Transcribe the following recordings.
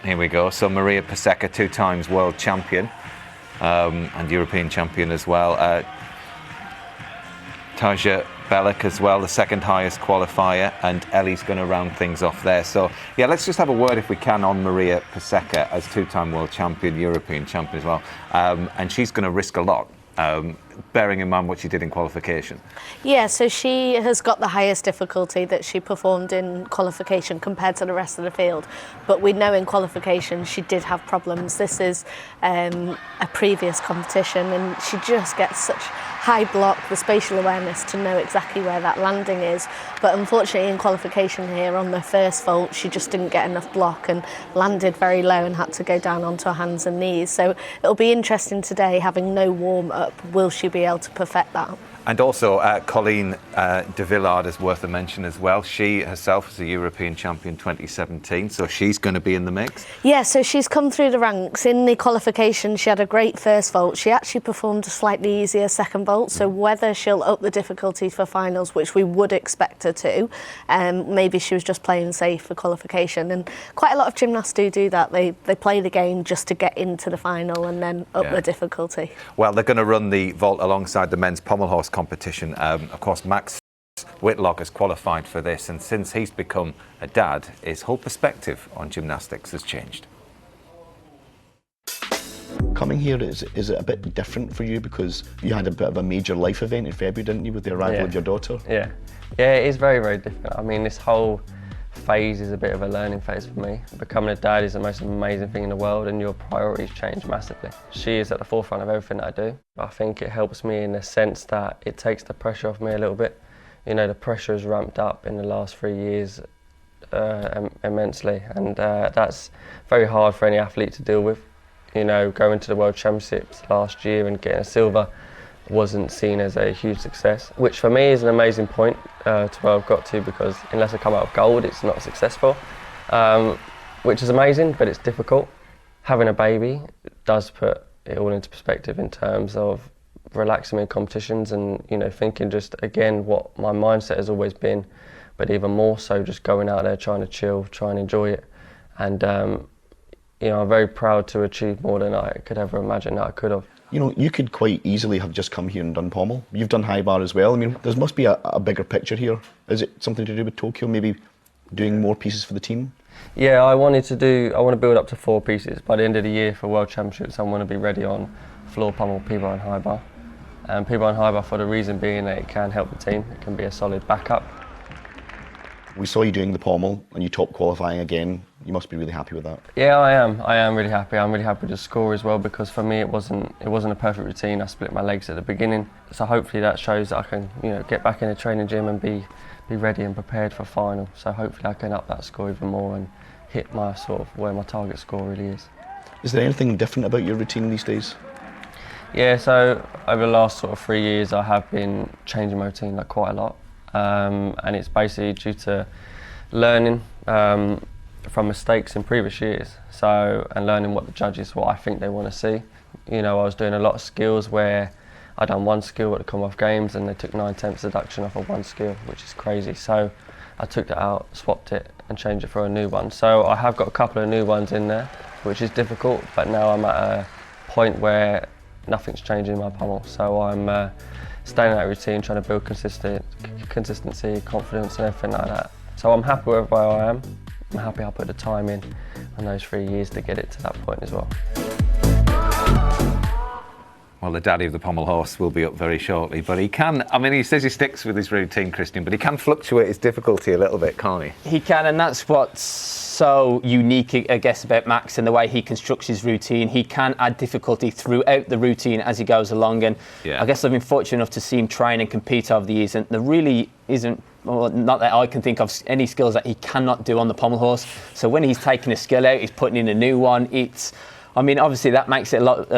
Here we go. So Maria Paseka, 2 times world champion and European champion as well. Tarja Bellick as well, the 2nd highest qualifier, and Ellie's going to round things off there. So, yeah, let's just have a word, if we can, on Maria Paseka as 2-time world champion, European champion as well. And she's going to risk a lot, bearing in mind what she did in qualification. Yeah, so she has got the highest difficulty that she performed in qualification compared to the rest of the field. But we know in qualification she did have problems. This is a previous competition, and she just gets such high block, the spatial awareness to know exactly where that landing is. But unfortunately in qualification here, on the first vault, she just didn't get enough block and landed very low and had to go down onto her hands and knees. So it'll be interesting today, having no warm-up, will she be able to perfect that? And also, Colleen de Villard is worth a mention as well. She herself was a European champion 2017, so she's going to be in the mix. Yeah, so she's come through the ranks. In the qualification, she had a great first vault. She actually performed a slightly easier second vault, so whether she'll up the difficulty for finals, which we would expect her to, maybe she was just playing safe for qualification. And quite a lot of gymnasts do that. They play the game just to get into the final and then up the difficulty. Well, they're going to run the vault alongside the men's pommel horse competition. Of course, Max Whitlock has qualified for this, and since he's become a dad, his whole perspective on gymnastics has changed. Coming here, is it a bit different for you because you had a bit of a major life event in February, didn't you, with the arrival of your daughter? Yeah, it is very, very different. I mean, this whole phase is a bit of a learning phase for me. Becoming a dad is the most amazing thing in the world, and your priorities change massively. She is at the forefront of everything that I do. I think it helps me in the sense that it takes the pressure off me a little bit. You know, the pressure has ramped up in the last 3 years immensely, and that's very hard for any athlete to deal with. You know, going to the World Championships last year and getting a silver wasn't seen as a huge success, which for me is an amazing point to where I've got to, because unless I come out of gold, it's not successful, which is amazing, but it's difficult. Having a baby does put it all into perspective in terms of relaxing in competitions and, you know, thinking just, again, what my mindset has always been, but even more so just going out there, trying to chill, try and enjoy it. And, you know, I'm very proud to achieve more than I could ever imagine that I could have. You know, you could quite easily have just come here and done pommel. You've done high bar as well. I mean, there must be a bigger picture here. Is it something to do with Tokyo, maybe doing more pieces for the team? Yeah, I want to build up to 4 pieces. By the end of the year for World Championships, I want to be ready on floor pommel, P-bar and high bar. And P-bar and high bar for the reason being that it can help the team. It can be a solid backup. We saw you doing the pommel and you top qualifying again. You must be really happy with that. Yeah, I am. I am really happy. I'm really happy with the score as well, because for me it wasn't a perfect routine. I split my legs at the beginning, so hopefully that shows that I can, you know, get back in the training gym and be ready and prepared for final. So hopefully I can up that score even more and hit my sort of where my target score really is. Is there anything different about your routine these days? Yeah, so over the last sort of 3 years I have been changing my routine like quite a lot, and it's basically due to learning from mistakes in previous years, and learning what the judges, what I think they want to see. You know, I was doing a lot of skills where I done one skill at the Commonwealth Games and they took 9/10 deduction off of one skill, which is crazy. So I took that out, swapped it and changed it for a new one. So I have got a couple of new ones in there, which is difficult, but now I'm at a point where nothing's changing in my pommel. So I'm staying in that routine, trying to build consistency, confidence and everything like that. So I'm happy with where I am. I'm happy I put the time in those 3 years to get it to that point as well. Well, the daddy of the pommel horse will be up very shortly, but he can, I mean, he says he sticks with his routine, Christian, but he can fluctuate his difficulty a little bit, can't he? He can, and that's what's so unique, I guess, about Max and the way he constructs his routine. He can add difficulty throughout the routine as he goes along, and I guess I've been fortunate enough to see him train and compete over the years, and there really isn't, well, not that I can think of any skills that he cannot do on the pommel horse. So when he's taking a skill out, he's putting in a new one. It's I mean, obviously that makes it a lot,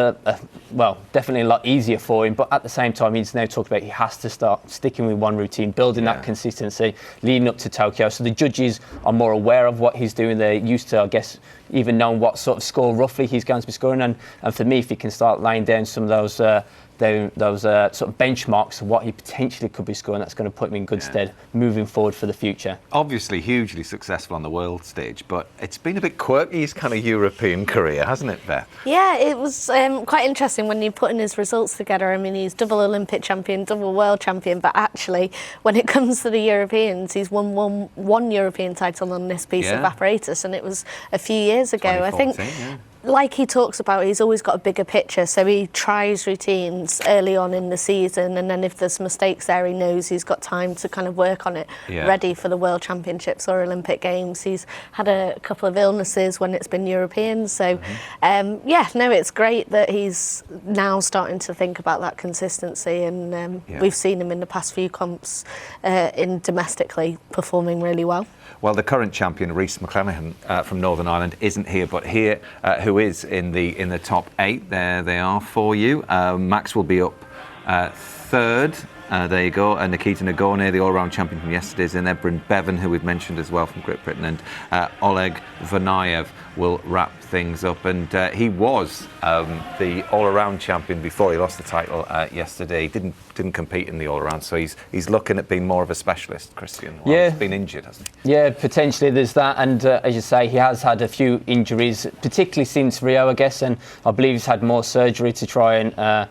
definitely a lot easier for him. But at the same time, he's now talked about he has to start sticking with one routine, building that consistency, leading up to Tokyo. So the judges are more aware of what he's doing. They're used to, I guess, even knowing what sort of score roughly he's going to be scoring. And for me, if he can start laying down some of those sort of benchmarks of what he potentially could be scoring, that's going to put him in good stead moving forward for the future. Obviously hugely successful on the world stage, but it's been a bit quirky, his kind of European career, hasn't it, Beth? Yeah, it was quite interesting when you're putting his results together. I mean, he's double Olympic champion, double world champion, but actually, when it comes to the Europeans, he's won one European title on this piece of apparatus, and it was a few years ago. I think, like he talks about, he's always got a bigger picture, so he tries routines early on in the season, and then if there's mistakes there, he knows he's got time to kind of work on it, ready for the World Championships or Olympic Games. He's had a couple of illnesses when it's been European, so it's great that he's now starting to think about that consistency, and we've seen him in the past few comps in domestically performing really well. Well, the current champion, Rhys McClenaghan from Northern Ireland, isn't here, but here, who is in the top 8. There they are for you. Max will be up third. There you go. Nikita Nagorny, the all-round champion from yesterday's in there. Bryn Bevan, who we've mentioned as well from Great Britain, and Oleg Vernayev will wrap things up. And he was the all-around champion before he lost the title yesterday. He didn't compete in the all-around, so he's looking at being more of a specialist, Christian. He's been injured, hasn't he? Yeah, potentially there's that, and as you say, he has had a few injuries, particularly since Rio, I guess, and I believe he's had more surgery to try and,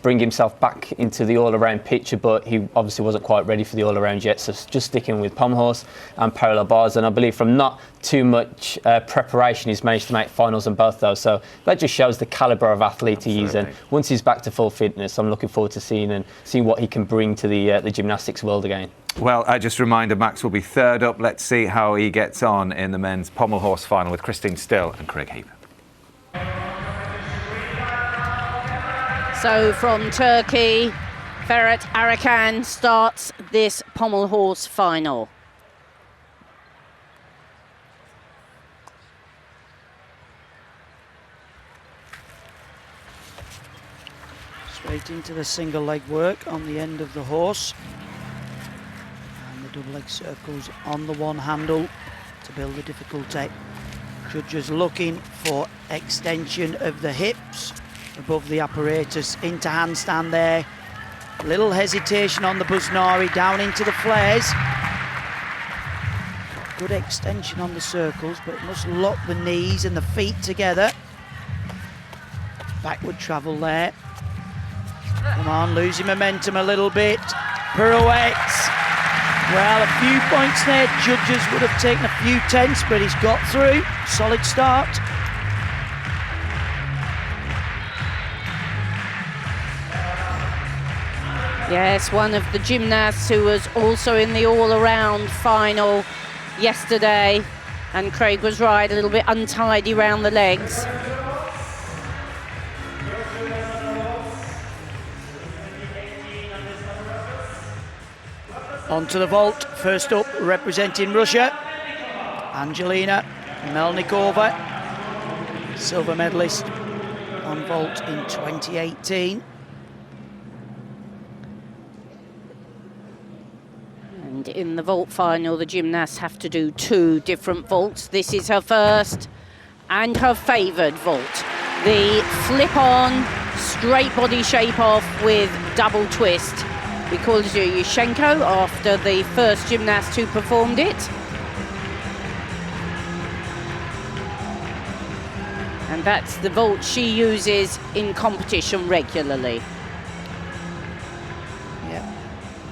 bring himself back into the all-around picture, but he obviously wasn't quite ready for the all-around yet, so just sticking with pommel horse and parallel bars, and I believe from not too much preparation, he's managed to make finals on both those, so that just shows the calibre of athlete he is, and once he's back to full fitness, I'm looking forward to seeing what he can bring to the gymnastics world again. Well, I just reminder, Max will be third up. Let's see how he gets on in the men's pommel horse final with Christine Still and Craig Heap. So from Turkey, Ferhat Arakan starts this pommel horse final. Straight into the single leg work on the end of the horse. And the double leg circles on the one handle to build the difficulty. Judges looking for extension of the hips above the apparatus into handstand there. Little hesitation on the Busnari down into the flares. Good extension on the circles, but it must lock the knees and the feet together. Backward travel there. Come on, losing momentum a little bit. Pirouettes. Well, a few points there. Judges would have taken a few tenths, but he's got through. Solid start. Yes, one of the gymnasts who was also in the all-around final yesterday. And Craig was right, a little bit untidy around the legs. Onto the vault. First up, representing Russia, Angelina Melnikova, silver medalist on vault in 2018. And in the vault final, the gymnasts have to do 2 different vaults. This is her first and her favoured vault. The flip-on, straight body shape off with double twist. We called it Yushchenko after the first gymnast who performed it. And that's the vault she uses in competition regularly. Yeah.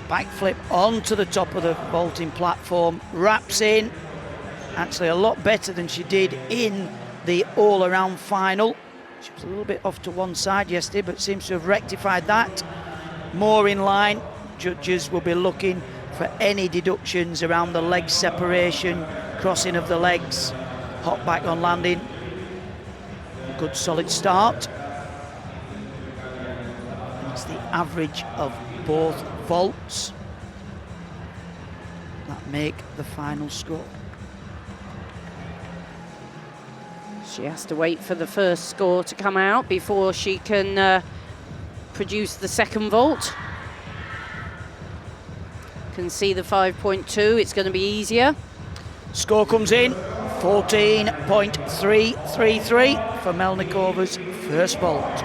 Backflip onto the top of the vaulting platform, wraps in. Actually a lot better than she did in the all-around final. She was a little bit off to one side yesterday, but seems to have rectified that. More in line. Judges will be looking for any deductions around the leg separation, crossing of the legs, hop back on landing. A good solid start. And it's the average of both vaults that make the final score. She has to wait for the first score to come out before she can produce the second vault. Can see the 5.2, it's going to be easier. Score comes in, 14.333 for Melnikova's first vault.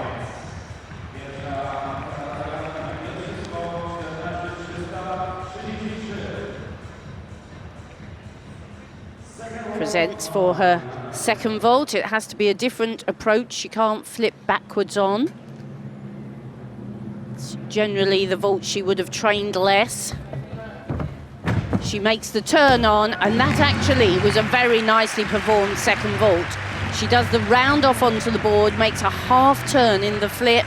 Presents for her second vault. It has to be a different approach. She can't flip backwards on. It's generally the vault she would have trained less. She makes the turn on, and that actually was a very nicely performed second vault. She does the round off onto the board, makes a half turn in the flip,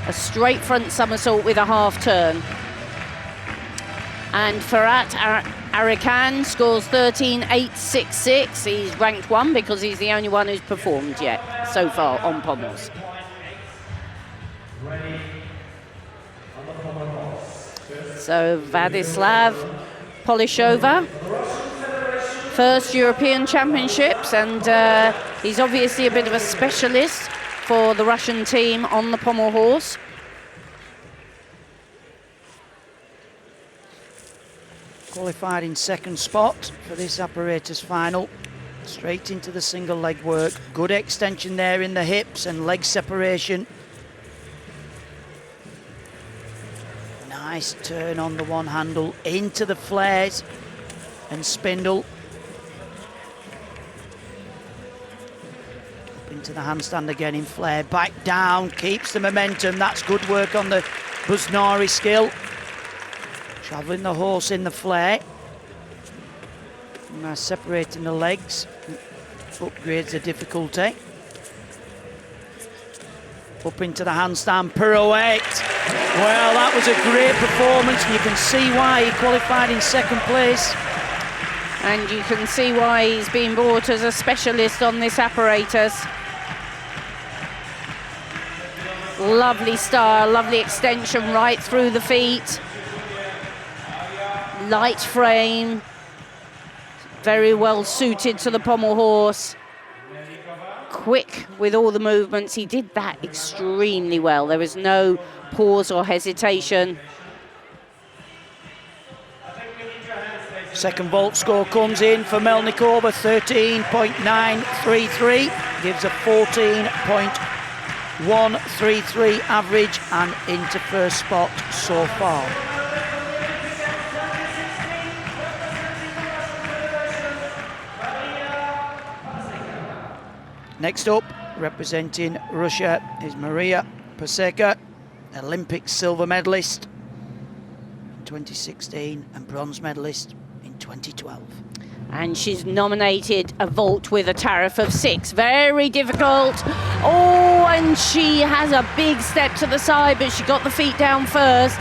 a straight front somersault with a half turn. And Ferhat Arikan scores 13.866. He's ranked 1 because he's the only one who's performed yet so far on pommels. So Vladislav Polishova, first European Championships, and he's obviously a bit of a specialist for the Russian team on the pommel horse. Qualified in second spot for this apparatus final. Straight into the single leg work. Good extension there in the hips and leg separation. Nice turn on the one handle into the flares and spindle. Up into the handstand again in flare. Back down, keeps the momentum. That's good work on the Buznari skill. Travelling the horse in the flare. Now separating the legs. Upgrades the difficulty. Up into the handstand pirouette. Well, that was a great performance. You can see why he qualified in second place. And you can see why he's been brought as a specialist on this apparatus. Lovely style, lovely extension right through the feet. Light frame, very well suited to the pommel horse. Quick with all the movements. He did that extremely well. There was no pause or hesitation. Second vault score comes in for Melnikova, 13.933. Gives a 14.133 average and into first spot so far. Next up, representing Russia, is Maria Paseka, Olympic silver medalist in 2016 and bronze medalist in 2012. And she's nominated a vault with a tariff of 6. Very difficult. Oh, and she has a big step to the side, but she got the feet down first.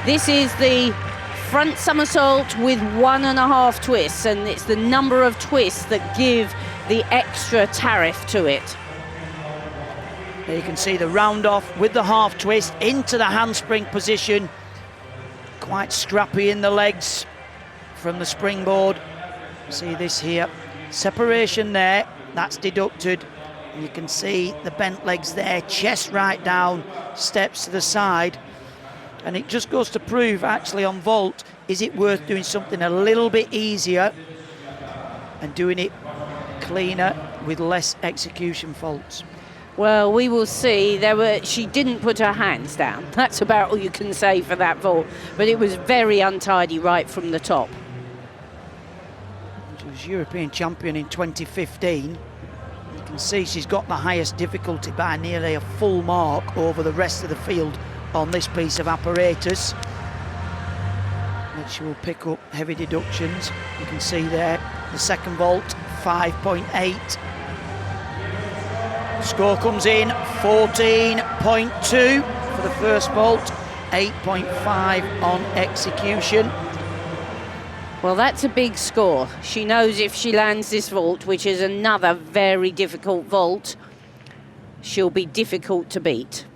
This is the front somersault with 1.5 twists, and it's the number of twists that give the extra tariff to it. There you can see the round off with the half twist into the handspring position. Quite scrappy in the legs from the springboard. See this here. Separation there, that's deducted. And you can see the bent legs there, chest right down, steps to the side. And it just goes to prove, actually, on vault, is it worth doing something a little bit easier and doing it cleaner with less execution faults? Well, we will see. She didn't put her hands down. That's about all you can say for that vault. But it was very untidy right from the top. She was European champion in 2015. You can see she's got the highest difficulty by nearly a full mark over the rest of the field on this piece of apparatus. And she will pick up heavy deductions. You can see there the second vault, 5.8. Score comes in 14.2 for the first vault, 8.5 on execution. Well, that's a big score. She knows if she lands this vault, which is another very difficult vault, she'll be difficult to beat.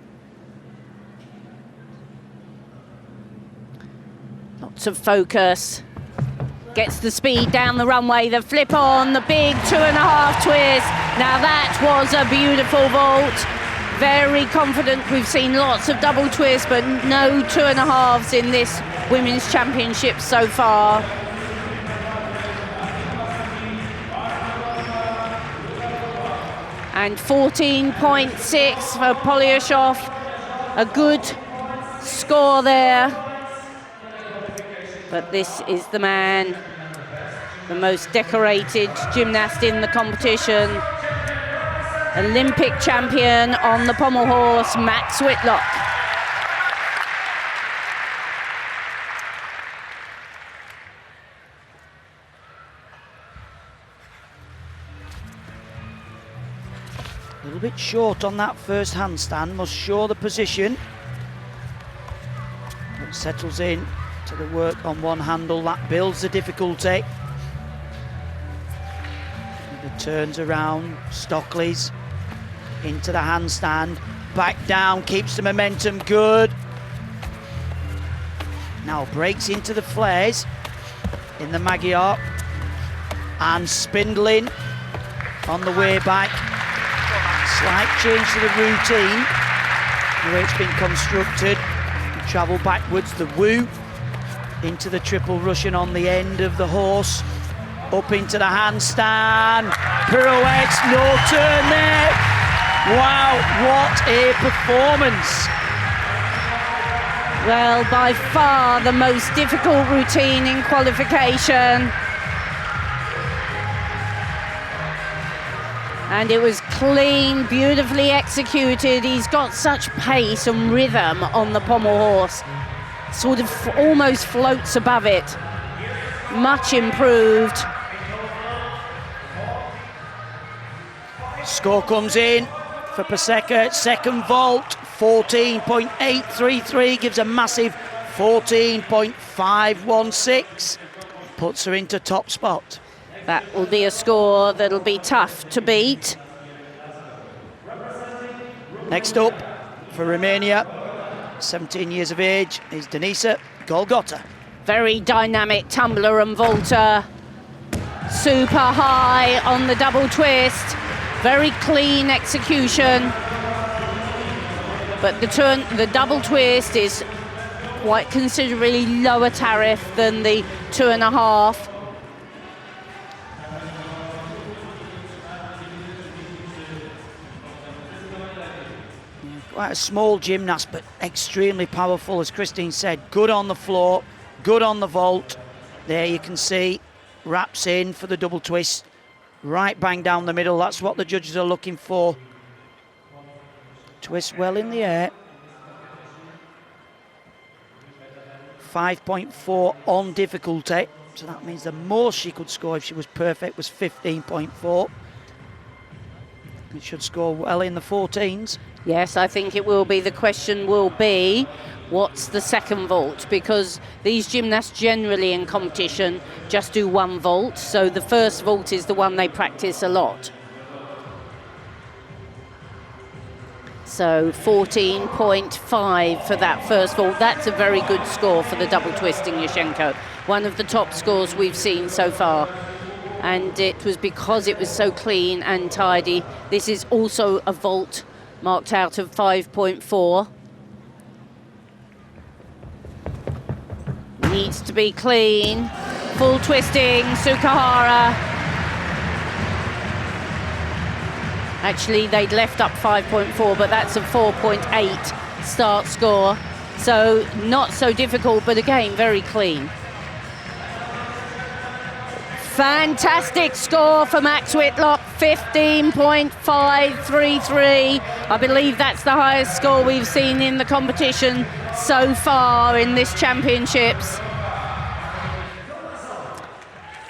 Lots of focus. Gets the speed down the runway, the flip on, the big 2.5 twist. Now that was a beautiful vault. Very confident. We've seen lots of double twists, but no 2.5s in this Women's Championship so far. And 14.6 for Polyashov. A good score there. But this is the man, the most decorated gymnast in the competition. Olympic champion on the pommel horse, Max Whitlock. A little bit short on that first handstand, must show the position. But settles in to the work on one handle, that builds the difficulty. And the turns around, Stockley's into the handstand, back down, keeps the momentum good. Now breaks into the flares in the Magyar, and spindling on the way back. Slight change to the routine, the way it's been constructed. You travel backwards, the woo, into the triple Russian on the end of the horse, up into the handstand, pirouettes, no turn there. Wow, what a performance. Well, by far the most difficult routine in qualification. And it was clean, beautifully executed. He's got such pace and rhythm on the pommel horse. Sort of almost floats above it. Much improved. Score comes in for Paseka, second vault, 14.833, gives a massive 14.516. Puts her into top spot. That will be a score that'll be tough to beat. Next up for Romania, 17 years of age, is Denisa Golgota. Very dynamic tumbler and vaulter. Super high on the double twist. Very clean execution. But the double twist is quite considerably lower tariff than the 2.5. Quite a small gymnast, but extremely powerful, as Christine said. Good on the floor, good on the vault. There you can see, wraps in for the double twist. Right bang down the middle, that's what the judges are looking for. Twist well in the air. 5.4 on difficulty, so that means the most she could score if she was perfect was 15.4. It should score well in the 14s. Yes, I think it will be. The question will be, what's the second vault? Because these gymnasts generally in competition just do one vault, so the first vault is the one they practice a lot. So 14.5 for that first vault. That's a very good score for the double twisting Yushenko. One of the top scores we've seen so far. And it was because it was so clean and tidy. This is also a vault marked out of 5.4. Needs to be clean. Full twisting, Sukahara. Actually, they'd left up 5.4, but that's a 4.8 start score. So not so difficult, but again, very clean. Fantastic score for Max Whitlock, 15.533. I believe that's the highest score we've seen in the competition so far in this championships.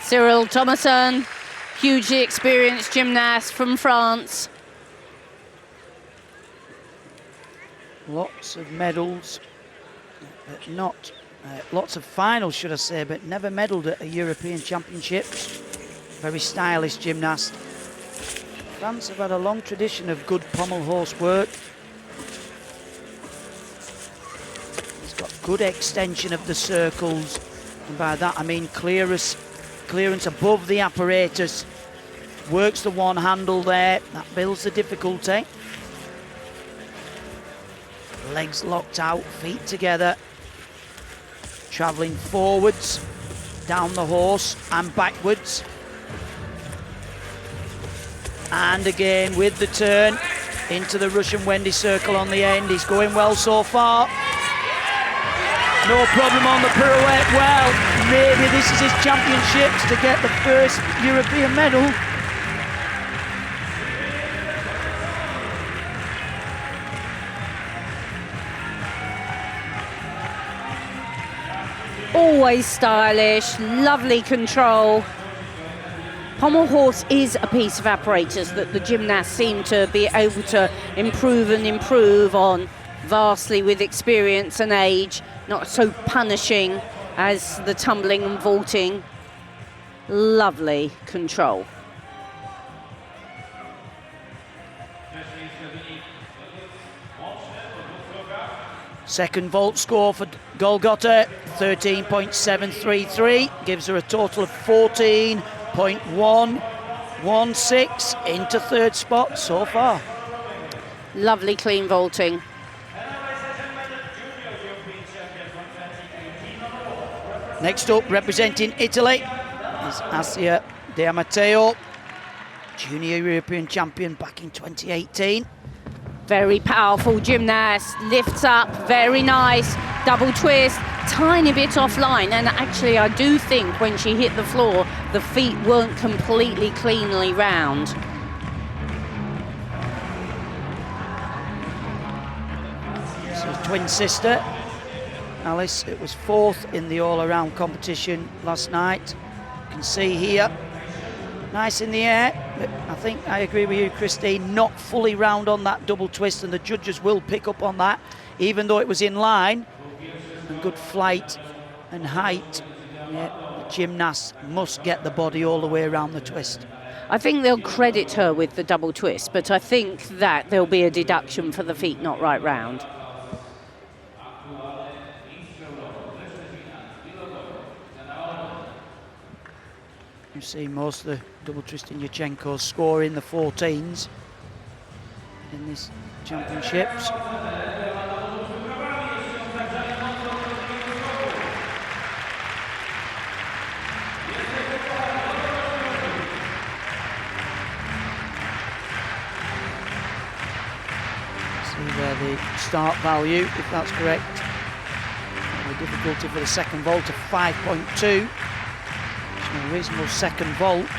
Cyril Thomasson, hugely experienced gymnast from France. Lots of medals, but not lots of finals, should I say, but never medalled at a European Championships. Very stylish gymnast. France have had a long tradition of good pommel horse work. He's got good extension of the circles, and by that I mean clear as clearance above the apparatus. Works the one handle there, that builds the difficulty. Legs locked out, feet together. Travelling forwards, down the horse and backwards. And again with the turn into the Russian Wendy circle on the end. He's going well so far. No problem on the pirouette. Well, maybe this is his championships to get the first European medal. Always stylish, lovely control. Pommel horse is a piece of apparatus that the gymnasts seem to be able to improve and improve on vastly with experience and age, not so punishing as the tumbling and vaulting. Lovely control. Second vault score for Golgota, 13.733, gives her a total of 14.116 into third spot so far. Lovely clean vaulting. Next up, representing Italy, is Asia De Matteo, junior European champion back in 2018. Very powerful gymnast, lifts up, very nice, double twist, tiny bit offline, and actually I do think when she hit the floor, the feet weren't completely cleanly round. So twin sister, Alice, it was fourth in the all-around competition last night. You can see here, nice in the air, but I think I agree with you, Christine, not fully round on that double twist, and the judges will pick up on that, even though it was in line. And good flight and height. Yeah, the gymnast must get the body all the way around the twist. I think they'll credit her with the double twist, but I think that there'll be a deduction for the feet not right round. You see most of the double twisting Yurchenko's score in the 14s in this championships. See there the start value, if that's correct. And the difficulty for the second vault of 5.2. A reasonable second vault.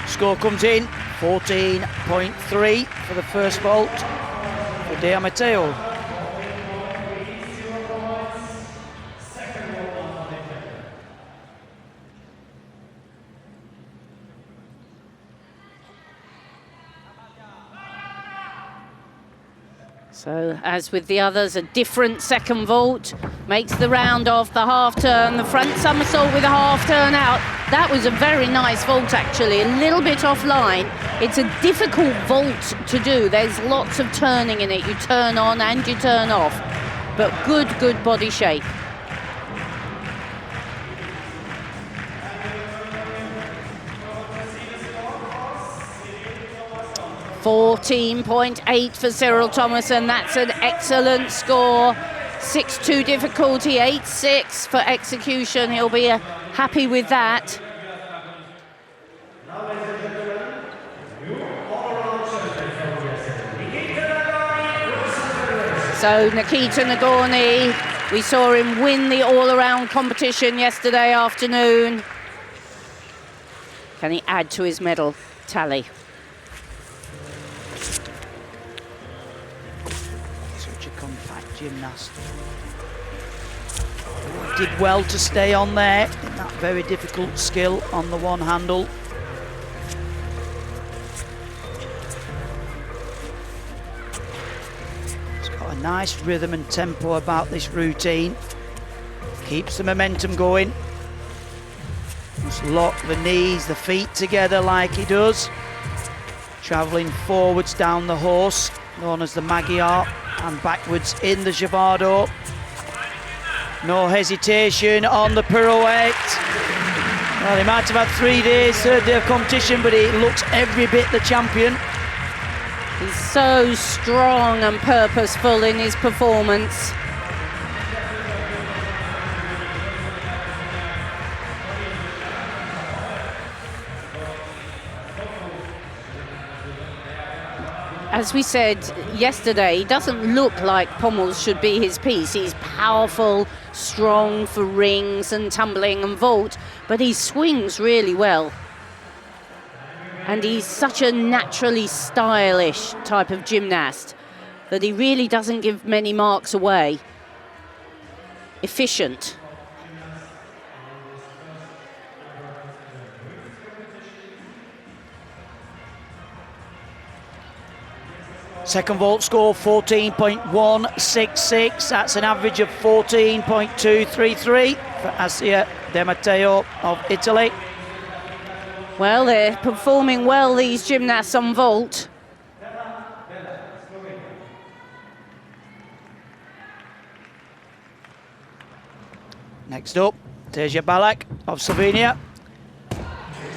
Score comes in 14.3 for the first vault for De Matteo. So, as with the others, a different second vault, makes the round off the half turn, the front somersault with a half turn out. That was a very nice vault actually, a little bit offline. It's a difficult vault to do. There's lots of turning in it. You turn on and you turn off, but good body shape. .8 for Cyril Thomas, and that's an excellent score. 6-2 difficulty, 8-6 for execution. He'll be happy with that. So Nikita Nagorny, we saw him win the all-around competition yesterday afternoon. Can he add to his medal tally? Gymnast. Did well to stay on there in that very difficult skill on the one handle. It's got a nice rhythm and tempo about this routine. Keeps the momentum going. Just lock the knees, the feet together like he does. Travelling forwards down the horse, known as the Magyar, and backwards in the Javado. No hesitation on the pirouette. Well, he might have had 3 days, third day of competition, but he looks every bit the champion. He's so strong and purposeful in his performance. As we said yesterday, he doesn't look like pommels should be his piece. He's powerful, strong for rings and tumbling and vault, but he swings really well. And he's such a naturally stylish type of gymnast that he really doesn't give many marks away. Efficient. Second vault score 14.166. That's an average of 14.233 for Asia De Matteo of Italy. Well, they're performing well, these gymnasts on vault. Next up, Teja Balak of Slovenia.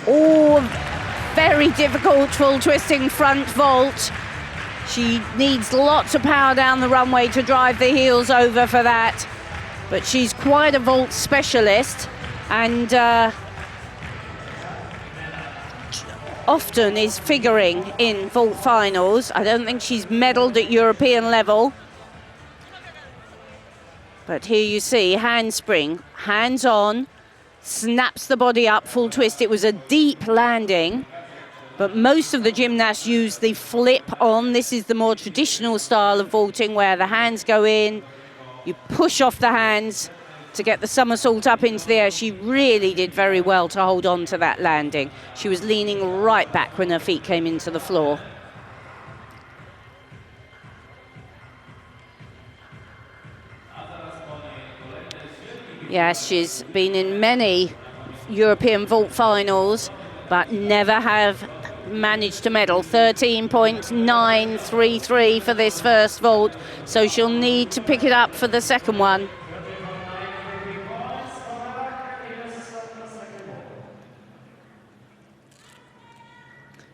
Oh, very difficult full twisting front vault. She needs lots of power down the runway to drive the heels over for that. But she's quite a vault specialist and often is figuring in vault finals. I don't think she's medalled at European level. But here you see handspring, hands on, snaps the body up, full twist. It was a deep landing. But most of the gymnasts use the flip on. This is the more traditional style of vaulting where the hands go in, you push off the hands to get the somersault up into the air. She really did very well to hold on to that landing. She was leaning right back when her feet came into the floor. Yes, she's been in many European vault finals, but never have managed to medal. 13.933 for this first vault, so she'll need to pick it up for the second one.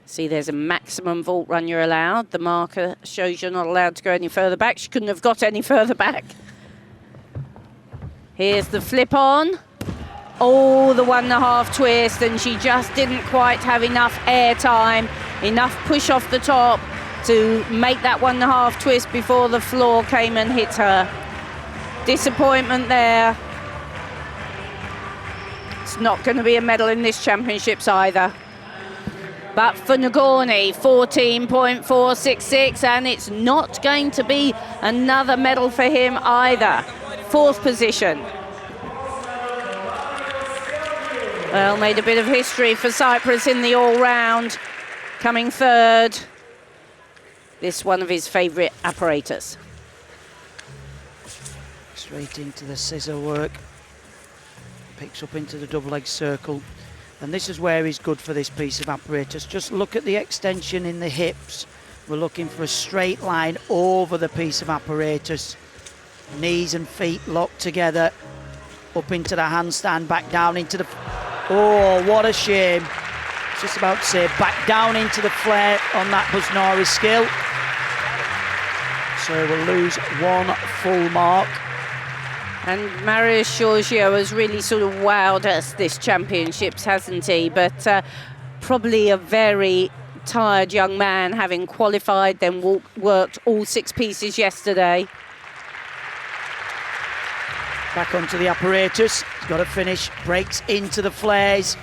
See, there's a maximum vault run you're allowed. The marker shows you're not allowed to go any further back. She couldn't have got any further back. Here's the flip on. Oh, the 1.5 twist, and she just didn't quite have enough air time, enough push off the top to make that 1.5 twist before the floor came and hit her. Disappointment there. It's not going to be a medal in this championships either. But for Nagorny, 14.466, and it's not going to be another medal for him either. 4th position. Well, made a bit of history for Cyprus in the all-round, coming 3rd. This one of his favourite apparatus. Straight into the scissor work. Picks up into the double leg circle. And this is where he's good for this piece of apparatus. Just look at the extension in the hips. We're looking for a straight line over the piece of apparatus. Knees and feet locked together. Up into the handstand, back down into the... Oh, what a shame. Just about to say, back down into the flare on that Busnari skill. So we'll lose 1 full mark. And Marius Giorgio has really sort of wowed us this championships, hasn't he? But probably a very tired young man, having qualified, then worked all 6 pieces yesterday. Back onto the apparatus. He's got to finish. Breaks into the flares.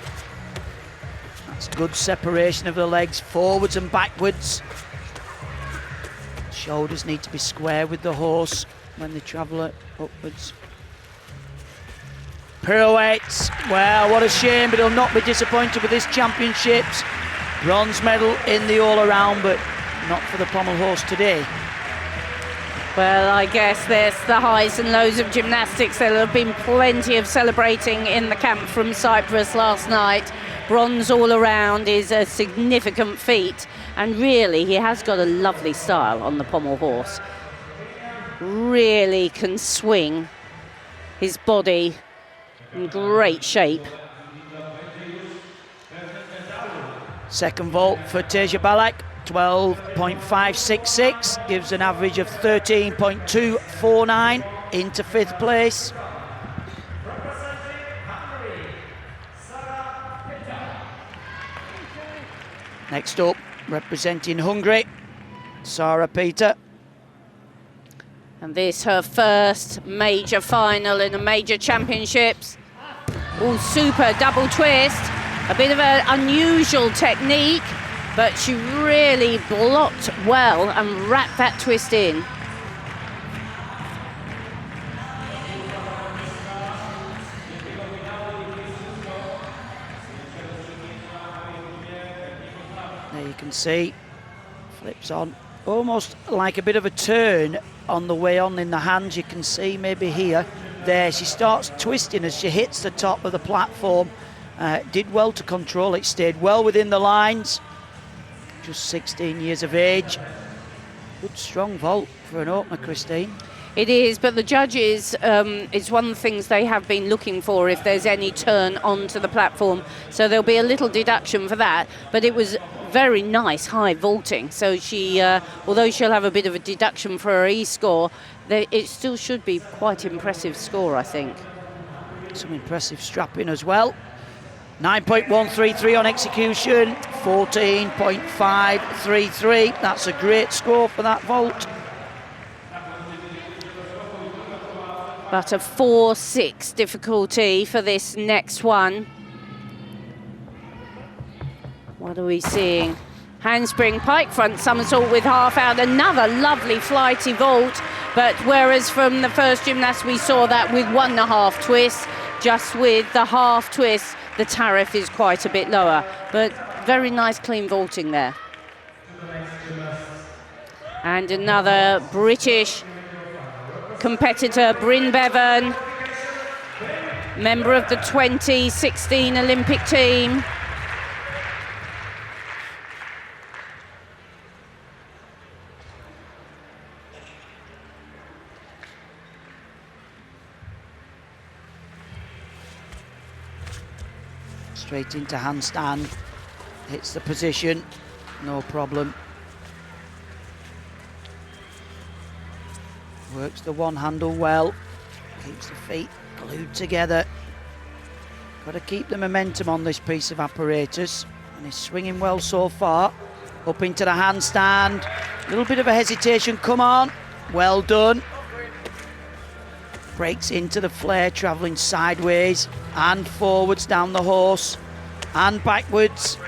That's good separation of the legs, forwards and backwards. Shoulders need to be square with the horse when they travel upwards. Pirouettes. Well, what a shame, but he'll not be disappointed with this championships. Bronze medal in the all-around, but not for the pommel horse today. Well, I guess there's the highs and lows of gymnastics. There have been plenty of celebrating in the camp from Cyprus last night. Bronze all around is a significant feat, and really he has got a lovely style on the pommel horse. Really can swing his body in great shape. Second vault for Teja Balak, 12.566, gives an average of 13.249 into 5th place. Next up, representing Hungary, Sarah Peter. And this her first major final in the major championships. Oh, super double twist. A bit of an unusual technique, but she really blocked well and wrapped that twist in. There you can see, flips on, almost like a bit of a turn on the way on in the hands. You can see maybe here, there, she starts twisting as she hits the top of the platform. Did well to control it, stayed well within the lines. Just 16 years of age. Good strong vault for an opener, Christine. It is, but the judges, it's one of the things they have been looking for if there's any turn onto the platform. So there'll be a little deduction for that. But it was very nice high vaulting. So she, although she'll have a bit of a deduction for her E-score, it still should be quite impressive score, I think. Some impressive strapping as well. 9.133 on execution, 14.533. That's a great score for that vault. But a 4-6 difficulty for this next one. What are we seeing? Handspring pike front somersault with half out. Another lovely flighty vault. But whereas from the first gymnast we saw that with 1.5 twists, just with the half twist, the tariff is quite a bit lower. But very nice clean vaulting there. And another British competitor, Bryn Bevan, member of the 2016 Olympic team. Straight into handstand, hits the position, no problem. Works the one handle well, keeps the feet glued together. Got to keep the momentum on this piece of apparatus, and he's swinging well so far. Up into the handstand, a little bit of a hesitation, come on, well done. Breaks into the flare, travelling sideways and forwards down the horse and backwards.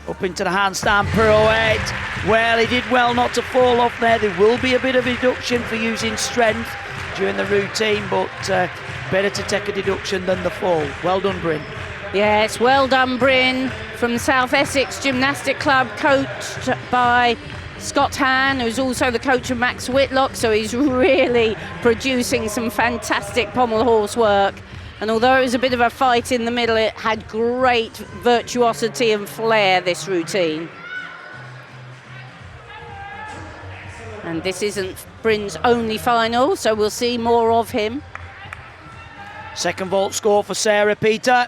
Up into the handstand pirouette. Well, he did well not to fall off there. There will be a bit of deduction for using strength during the routine, but better to take a deduction than the fall. Well done, Bryn. Yes, well done, Bryn, from South Essex Gymnastic Club, coached by Scott Han, who's also the coach of Max Whitlock, so he's really producing some fantastic pommel horse work. And although it was a bit of a fight in the middle, it had great virtuosity and flair, this routine. And this isn't Bryn's only final, so we'll see more of him. Second vault score for Sarah Peter,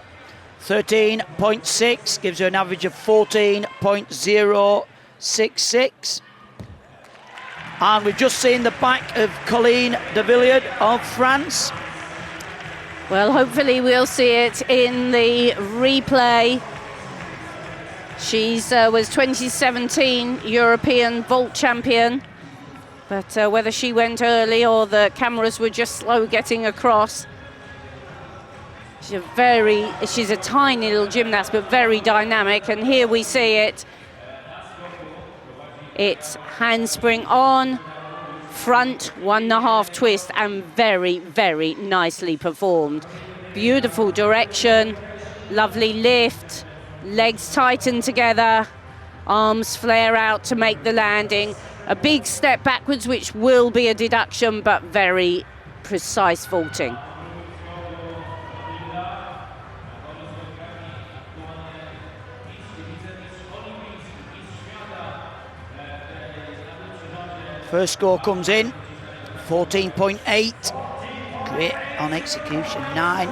13.6, gives her an average of 14.066. And we've just seen the back of Colleen de Villiers of France. Well, hopefully we'll see it in the replay. She was 2017 European vault champion, but whether she went early or the cameras were just slow getting across. She's a tiny little gymnast, but very dynamic, and here we see it. It's handspring on, front 1.5 twist, and very, very nicely performed. Beautiful direction, lovely lift, legs tighten together, arms flare out to make the landing. A big step backwards, which will be a deduction, but very precise vaulting. First score comes in, 14.8. Great on execution. 9.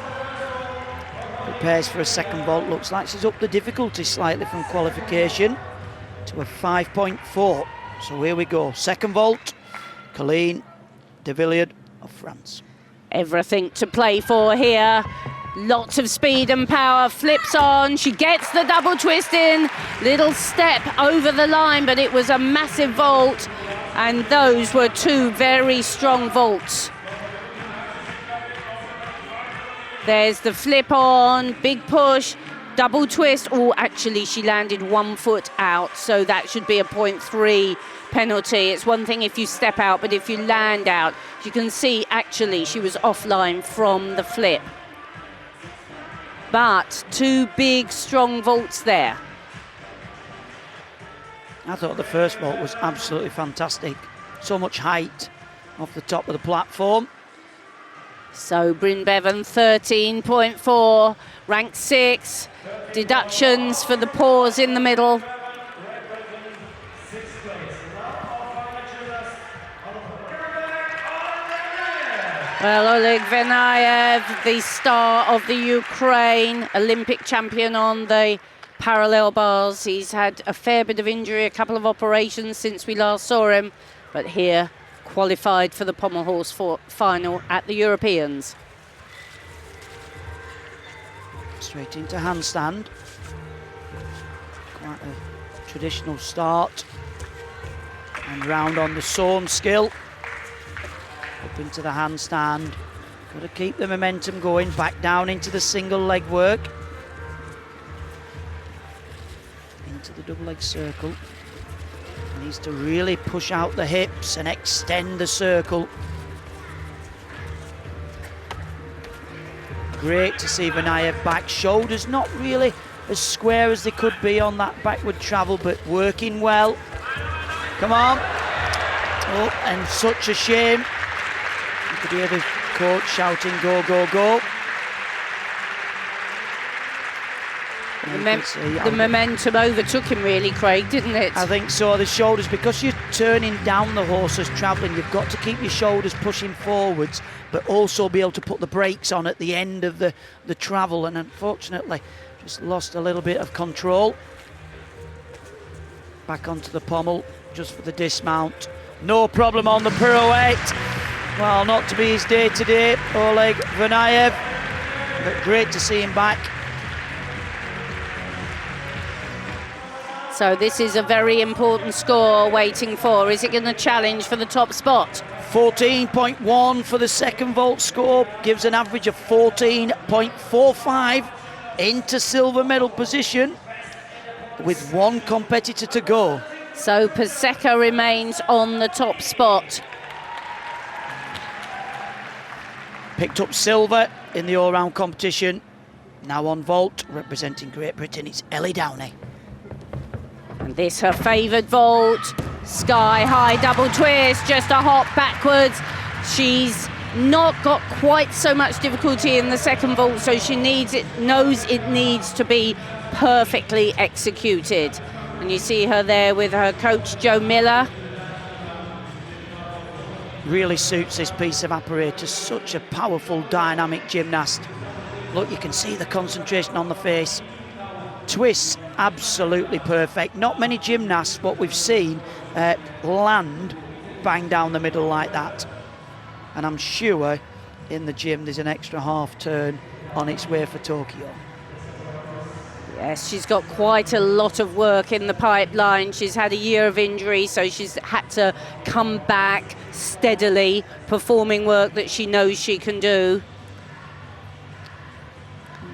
Prepares for a second vault. Looks like she's upped the difficulty slightly from qualification to a 5.4. So here we go. Second vault. Colleen de Villiers of France. Everything to play for here. Lots of speed and power. Flips on. She gets the double twist in. Little step over the line, but it was a massive vault. And those were 2 very strong vaults. There's the flip on, big push, double twist. Oh, actually, she landed 1 foot out, so that should be a 0.3 penalty. It's one thing if you step out, but if you land out, you can see actually she was offline from the flip. But 2 big, strong vaults there. I thought the first vault was absolutely fantastic. So much height off the top of the platform. So Bryn Bevan, 13.4, ranked 6. Deductions for the pause in the middle. Well, Oleg Venayev, the star of the Ukraine, Olympic champion on the parallel bars. He's had a fair bit of injury, a couple of operations since we last saw him, but here qualified for the pommel horse final at the Europeans. Straight into handstand. Quite a traditional start. And round on the Sawn skill. Up into the handstand. Got to keep the momentum going. Back down into the single leg work. Into the double leg circle. Needs to really push out the hips and extend the circle. Great to see Venayev back. Shoulders not really as square as they could be on that backward travel, but working well. Come on. Oh, and such a shame. You could hear the coach shouting, go, go, go. The momentum overtook him really, Craig, didn't it? I think so. The shoulders, because you're turning down the horse as travelling, you've got to keep your shoulders pushing forwards, but also be able to put the brakes on at the end of the travel. And unfortunately, just lost a little bit of control. Back onto the pommel, just for the dismount. No problem on the pirouette. Well, not to be his day today, Oleg Venayev, but great to see him back. So this is a very important score waiting for. Is it going to challenge for the top spot? 14.1 for the second vault score, gives an average of 14.45 into silver medal position with 1 competitor to go. So Paseka remains on the top spot. Picked up silver in the all-round competition. Now on vault, representing Great Britain, it's Ellie Downey. And this her favoured vault. Sky high double twist, just a hop backwards. She's not got quite so much difficulty in the second vault, so she knows it needs to be perfectly executed. And you see her there with her coach Joe Miller. Really suits this piece of apparatus, such a powerful, dynamic gymnast. Look, you can see the concentration on the face. Twists absolutely perfect. Not many gymnasts, what we've seen, land bang down the middle like that. And I'm sure in the gym there's an extra half turn on its way for Tokyo. Yes, she's got quite a lot of work in the pipeline. She's had a year of injury, so she's had to come back steadily, performing work that she knows she can do.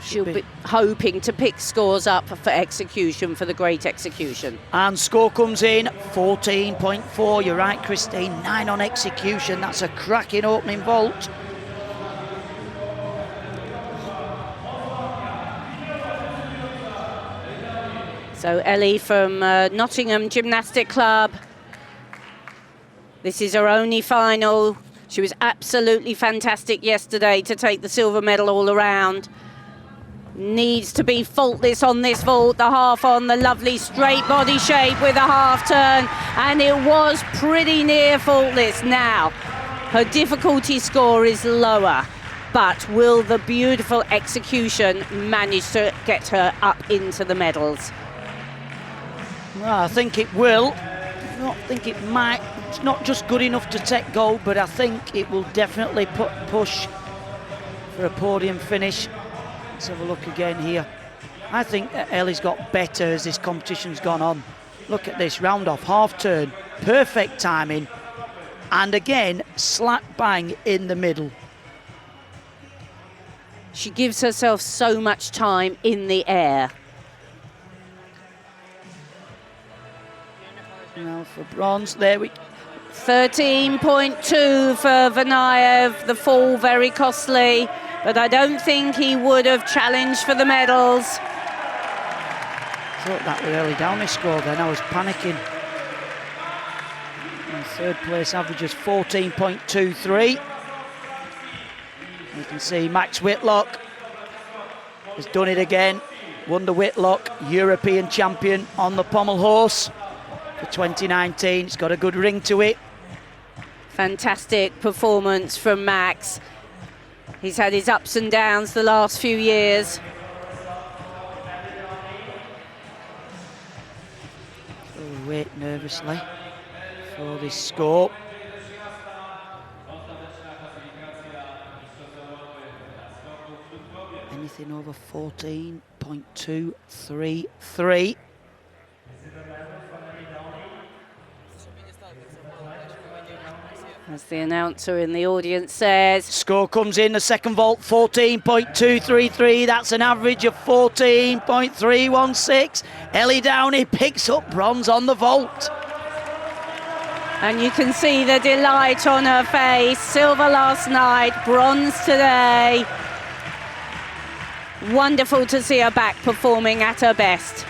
She'll be hoping to pick scores up for execution, for the great execution. And score comes in, 14.4. You're right, Christine, 9 on execution. That's a cracking opening vault. So Ellie from Nottingham Gymnastic Club. This is her only final. She was absolutely fantastic yesterday to take the silver medal all around. Needs to be faultless on this vault. The half on, the lovely straight body shape with a half turn. And it was pretty near faultless. Now, Her difficulty score is lower, but will the beautiful execution manage to get her up into the medals? Well, I think it will. I don't think it might. It's not just good enough to take gold, but I think it will definitely push for a podium finish. Let's have a look again here. I think Ellie's got better as this competition's gone on. Look at this round off, half turn, perfect timing, and again, slap bang in the middle. She gives herself so much time in the air. Now for bronze, there we 13.2 for Vanayev, the fall very costly, but I don't think he would have challenged for the medals. Thought that was Ellie Downey scored then, I was panicking. And third place average is 14.23. You can see Max Whitlock has done it again. Wonder Whitlock, European champion on the pommel horse for 2019. It's got a good ring to it. Fantastic performance from Max. He's had his ups and downs the last few years. Oh, wait nervously for this score. Anything over 14.233. As the announcer in the audience says. Score comes in, the second vault, 14.233. That's an average of 14.316. Ellie Downey picks up bronze on the vault. And you can see the delight on her face. Silver last night, bronze today. Wonderful to see her back performing at her best.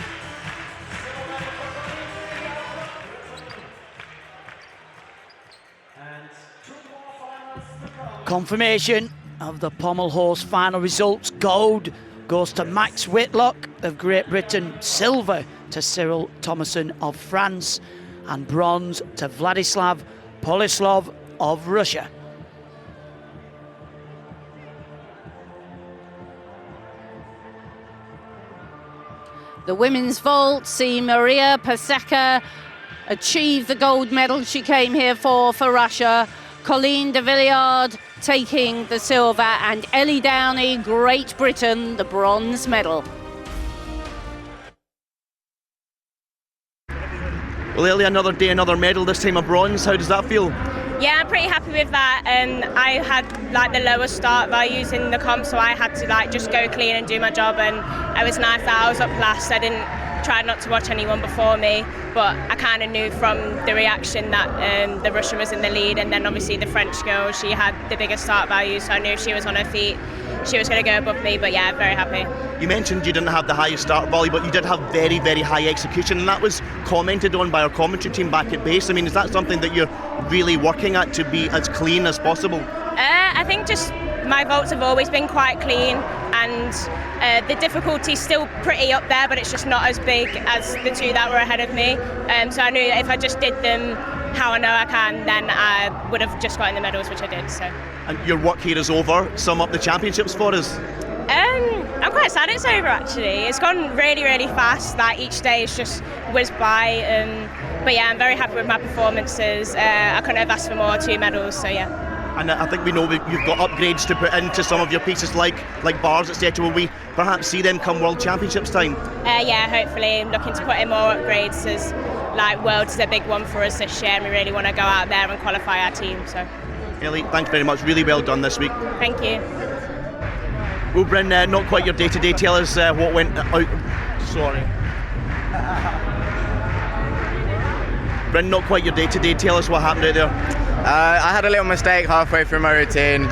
Confirmation of the pommel horse final results. Gold goes to Max Whitlock of Great Britain, silver to Cyril Thomason of France, and bronze to Vladislav Polislov of Russia. The women's vault see Maria Paseka achieve the gold medal she came here for Russia. Colleen de Villiard taking the silver, and Ellie Downey, Great Britain, the bronze medal. Well, Ellie, another day, another medal, this time a bronze. How does that feel? Yeah, I'm pretty happy with that. I had like the lowest start values in the comp, so I had to like just go clean and do my job, and it was nice that I was up last. I didn't try not to watch anyone before me, but I kind of knew from the reaction that the Russian was in the lead, and then obviously the French girl, she had the biggest start value, so I knew if she was on her feet, she was going to go above me. But yeah, very happy. You mentioned you didn't have the highest start value, but you did have very, very high execution, and that was commented on by our commentary team back at base. I mean, is that something that you're really working at, to be as clean as possible? I think just my vaults have always been quite clean, and the difficulty's still pretty up there, but it's just not as big as the two that were ahead of me. So I knew that if I just did them how I know I can, then I would have just gotten the medals, which I did. So. And your work here is over. Sum up the championships for us. I'm quite sad it's over, actually. It's gone really, really fast. Like each day has just whizzed by. But yeah, I'm very happy with my performances. I couldn't have asked for more, 2 medals, so yeah. And I think we know you've got upgrades to put into some of your pieces, like bars, etc. Will we perhaps see them come World Championships time? Yeah, hopefully. I'm looking to put in more upgrades, as like Worlds is a big one for us this year, and we really want to go out there and qualify our team. So. Ellie, thanks very much. Really well done this week. Thank you. Well, Bryn, not quite your day-to-day. Tell us what went out. Sorry. Bryn, not quite your day-to-day. Tell us what happened out there. I had a little mistake halfway through my routine,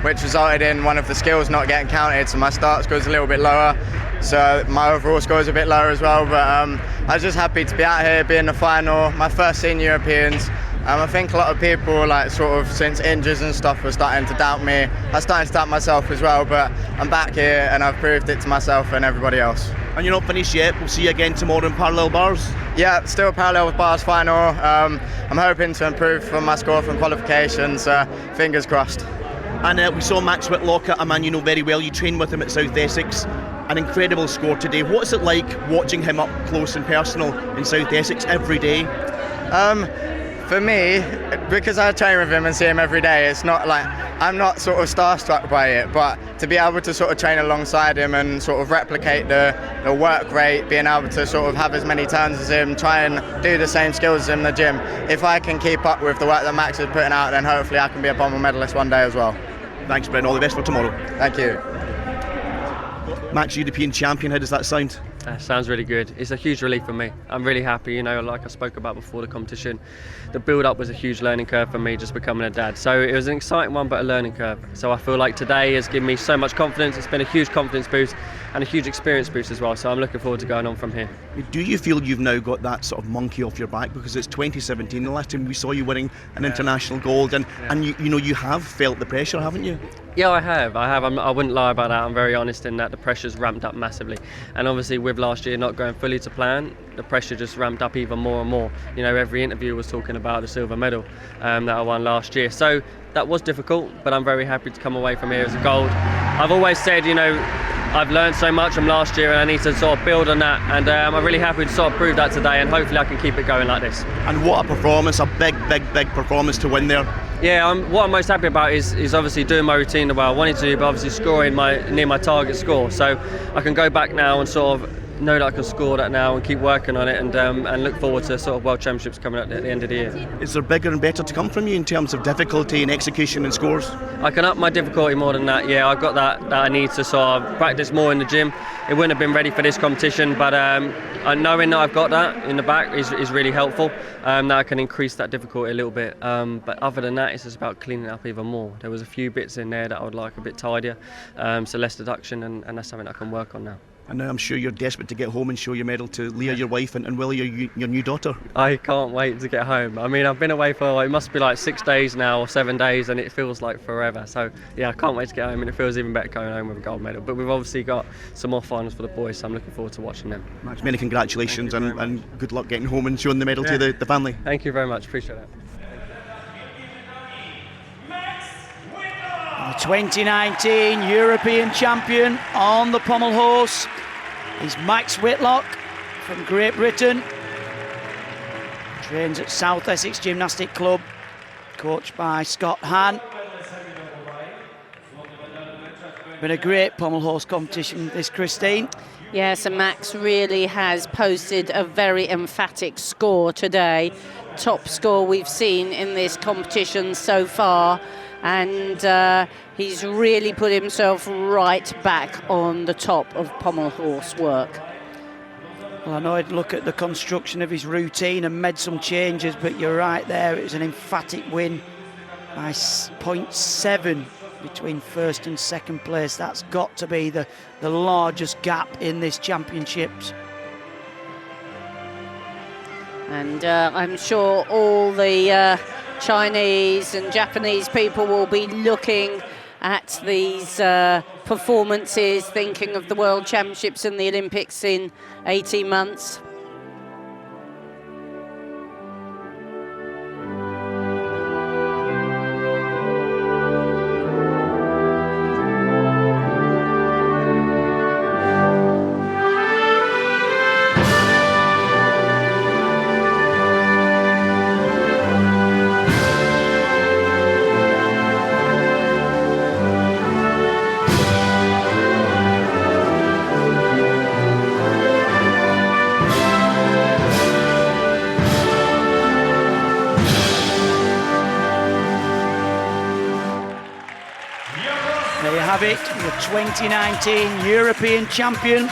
which resulted in one of the skills not getting counted, so my start score is a little bit lower, so my overall score is a bit lower as well. But I was just happy to be out here, be in the final, my first senior Europeans. I think a lot of people, like sort of since injuries and stuff, were starting to doubt me. I started to doubt myself as well, but I'm back here and I've proved it to myself and everybody else. And you're not finished yet. We'll see you again tomorrow in parallel bars. Yeah, still parallel with bars final. I'm hoping to improve from my score from qualifications. Fingers crossed. And we saw Max Whitlock, a man you know very well. You trained with him at South Essex. An incredible score today. What's it like watching him up close and personal in South Essex every day? For me, because I train with him and see him every day, it's not like I'm not sort of starstruck by it, but to be able to sort of train alongside him and sort of replicate the work rate, being able to sort of have as many turns as him, try and do the same skills as him in the gym. If I can keep up with the work that Max is putting out, then hopefully I can be a pommel medalist one day as well. Thanks, Brent. All the best for tomorrow. Thank you. Max, European champion, how does that sound? Sounds really good. It's a huge relief for me. I'm really happy, you know, like I spoke about before the competition. The build-up was a huge learning curve for me, just becoming a dad. So it was an exciting one, but a learning curve. So I feel like today has given me so much confidence. It's been a huge confidence boost and a huge experience boost as well. So I'm looking forward to going on from here. Do you feel you've now got that sort of monkey off your back? Because it's 2017, the last time we saw you winning an international gold, and you know, you have felt the pressure, haven't you? Yeah, I have. I wouldn't lie about that. I'm very honest in that the pressure's ramped up massively. And obviously with last year not going fully to plan, the pressure just ramped up even more and more. You know, every interview was talking about the silver medal that I won last year. So that was difficult, but I'm very happy to come away from here as a gold. I've always said, you know, I've learned so much from last year and I need to sort of build on that, and I'm really happy to sort of prove that today, and hopefully I can keep it going like this. And what a performance, a big performance to win there. Yeah, what I'm most happy about is obviously doing my routine the way I wanted to, but obviously scoring near my target score. So I can go back now and sort of know that I can score that now and keep working on it, and look forward to sort of World Championships coming up at the end of the year. Is there bigger and better to come from you in terms of difficulty and execution and scores? I can up my difficulty more than that, yeah. I've got that I need to sort of practice more in the gym. It wouldn't have been ready for this competition, but knowing that I've got that in the back is really helpful. That I can increase that difficulty a little bit. But other than that, it's just about cleaning it up even more. There was a few bits in there that I would like a bit tidier, so less deduction, and that's something I can work on now. And now I'm sure you're desperate to get home and show your medal to Leah, your wife, and Willie, your new daughter. I can't wait to get home. I mean, I've been away for, it must be like 6 days now or 7 days, and it feels like forever. So yeah, I can't wait to get home, and it feels even better going home with a gold medal. But we've obviously got some more finals for the boys, so I'm looking forward to watching them. Max, many congratulations, and good luck getting home and showing the medal to the family. Thank you very much, appreciate it. The 2019 European champion on the pommel horse is Max Whitlock from Great Britain. Trains at South Essex Gymnastic Club, coached by Scott Hahn. Been a great pommel horse competition this, Christine. Yes, and Max really has posted a very emphatic score today. Top score we've seen in this competition so far. And he's really put himself right back on the top of pommel horse work. Well, I know I'd look at the construction of his routine and made some changes, but you're right there, it was an emphatic win by 0.7 between first and second place. That's got to be the largest gap in this championships. And I'm sure all the Chinese and Japanese people will be looking at these performances, thinking of the World Championships and the Olympics in 18 months. There you have it, the 2019 European champion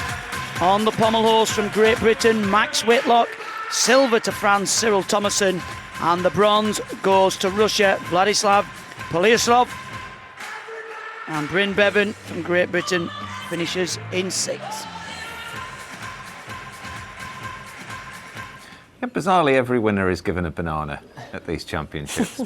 on the pommel horse from Great Britain, Max Whitlock. Silver to France, Cyril Thomason, and the bronze goes to Russia, Vladislav Polyasov. And Bryn Bevan from Great Britain finishes in 6th. Yeah, bizarrely, every winner is given a banana at these championships.